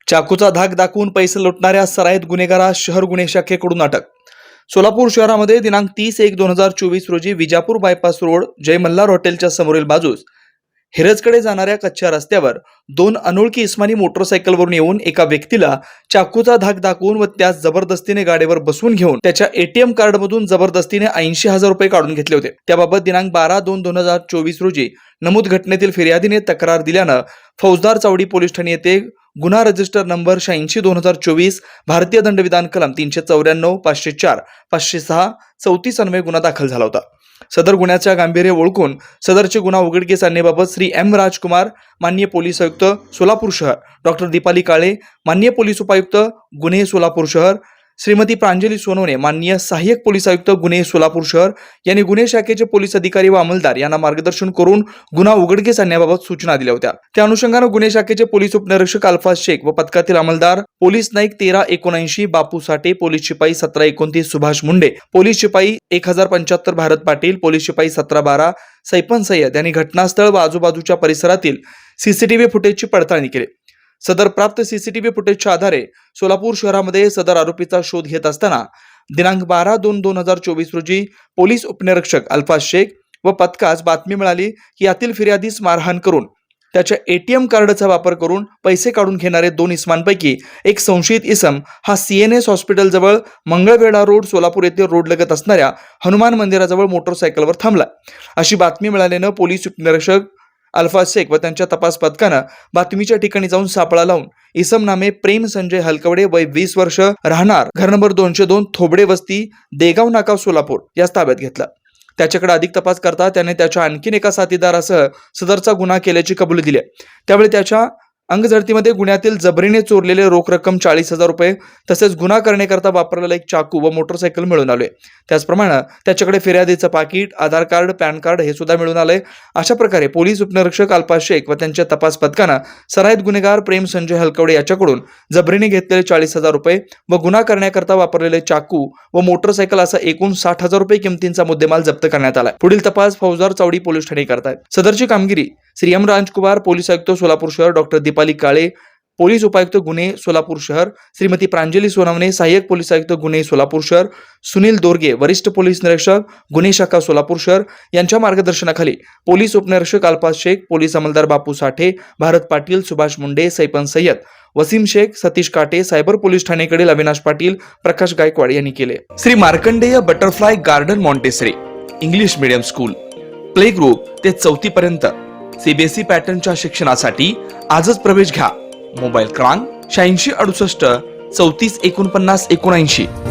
चाकूचा धाक दाखवून पैसे लुटणाऱ्या सराईत गुन्हेगारास शहर गुन्हे शाखेकडून अटक। सोलापूर शहरामध्ये दिनांक 30/1/2024 रोजी विजापूर बायपास रोड जय मल्हार हॉटेलच्या समोरील बाजूस हिरजकडे जाणाऱ्या कच्च्या रस्त्यावर दोन अनोळखी इस्मानी मोटरसायकलवरून येऊन एका व्यक्तीला चाकूचा धाक दाखवून व त्यास जबरदस्तीने गाडीवर बसवून घेऊन त्याच्या एटीएम कार्डमधून जबरदस्तीने 80,000 रुपये काढून घेतले होते। त्याबाबत दिनांक 12/2/2024 रोजी नमूद घटनेतील फिर्यादीने तक्रार दिल्यानं फौजदार चावडी पोलीस ठाणे येथे गुन्हा रजिस्टर नंबर 86/2024 भारतीय दंडविधान कलम 394, 504, 506, 34 अन्वये गुन्हा दाखल झाला होता। सदर गुन्ह्याच्या गांभीर्य ओळखून सदरचे गुन्हा उघडकीस आणण्याबाबत श्री एम राजकुमार, माननीय पोलीस आयुक्त सोलापूर शहर, डॉक्टर दीपाली काळे, माननीय पोलीस उपायुक्त गुन्हे सोलापूर शहर, श्रीमती प्रांजली सोनवणे, माननीय सहाय्यक पोलीस आयुक्त गुन्हे सोलापूर शहर यांनी गुन्हे शाखेचे पोलीस अधिकारी व अंमलदार यांना मार्गदर्शन करून गुन्हा उघडकीस आणण्याबाबत सूचना दिल्या होत्या। त्या अनुषंगाने गुन्हे शाखेचे पोलीस उपनिरीक्षक अल्फाज शेख व पथकातील अंमलदार पोलीस नाईक 1379 बापू साठे, पोलीस शिपाई 1729 सुभाष मुंडे, पोलीस शिपाई 1075 भारत पाटील, पोलीस शिपाई 1712 सैपन सय्यद यांनी घटनास्थळ व आजूबाजूच्या परिसरातील सीसीटीव्ही फुटेजची पडताळणी केली। सदर प्राप्त सीसीटीव्ही फुटेजच्या आधारे सोलापूर शहरामध्ये सदर आरोपीचा शोध घेत असताना दिनांक 12/2/2024 रोजी पोलीस उपनिरीक्षक अल्फाज शेख व पथकास बातमी मिळाली की यातील फिर्यादीस मारहाण करून त्याच्या एटीएम कार्डचा वापर करून पैसे काढून घेणारे दोन इसमांपैकी एक संशयित इसम हा CNS हॉस्पिटल जवळ मंगळवेढा रोड सोलापूर येथे रोडलगत असणाऱ्या हनुमान मंदिराजवळ मोटरसायकलवर थांबला। अशी बातमी मिळाल्यानं पोलीस उपनिरीक्षक अल्फाज शेख व त्यांच्या तपास पथकानं बातमीच्या ठिकाणी जाऊन सापळा लावून इसम नामे प्रेम संजय हलकवडे, वय 20 वर्ष, राहणार घर नंबर 202 थोबडे वस्ती, देगाव नाका, सोलापूर यास ताब्यात घेतला। त्याच्याकडे अधिक तपास करता त्याने त्याच्या आणखीन एका साथीदारासह सदरचा गुन्हा केल्याची कबुली दिली। त्यावेळी त्याच्या अंगझडतीमध्ये गुन्ह्यातील जबरीने चोरलेले रोख रक्कम 40,000 रुपये तसेच गुन्हा करण्याकरता वापरलेला एक चाकू व मोटरसायकल मिळून आले। त्याचप्रमाणे त्याच्याकडे फिर्यादीचं पाकिट, आधार कार्ड, पॅन कार्ड हे सुद्धा मिळून आले। अशा प्रकारे पोलीस उपनिरीक्षक अल्फाज शेख व त्यांच्या तपास पथकानं सराईत गुन्हेगार प्रेम संजय हलकवडे याच्याकडून जबरीने घेतलेले 40,000 रुपये व गुन्हा करण्याकरता वापरलेले चाकू व मोटरसायकल असा एकूण 60,000 रुपये किमतींचा मुद्देमाल जप्त करण्यात आला। पुढील तपास फौजदार चावडी पोलीस ठाणे करतायत। सदरची कामगिरी श्री एम राजकुमार, पोलीस आयुक्त सोलापूर शहर, डॉक्टर दीपाली काळे, पोलीस उपायुक्त गुन्हे सोलापूर शहर, श्रीमती प्रांजली सोनवणे, सहाय्यक पोलीस आयुक्त गुन्हे सोलापूर शहर, सुनील दोरगे, वरिष्ठ पोलीस निरीक्षक गुन्हे शाखा सोलापूर शहर यांच्या मार्गदर्शनाखाली पोलीस उपनिरीक्षक अल्फाज शेख, पोलीस अंमलदार बापू साठे, भारत पाटील, सुभाष मुंडे, सैपन सय्यद, वसीम शेख, सतीश काटे, सायबर पोलीस ठाणेकडील अविनाश पाटील, प्रकाश गायकवाड यांनी केले। Shri Markandey butterfly garden Montessori English medium school, play group ते 4थी पर्यंत CBSE पॅटर्नच्या शिक्षणासाठी आजच प्रवेश घ्या। मोबाईल क्रमांक 8668 34 49 79।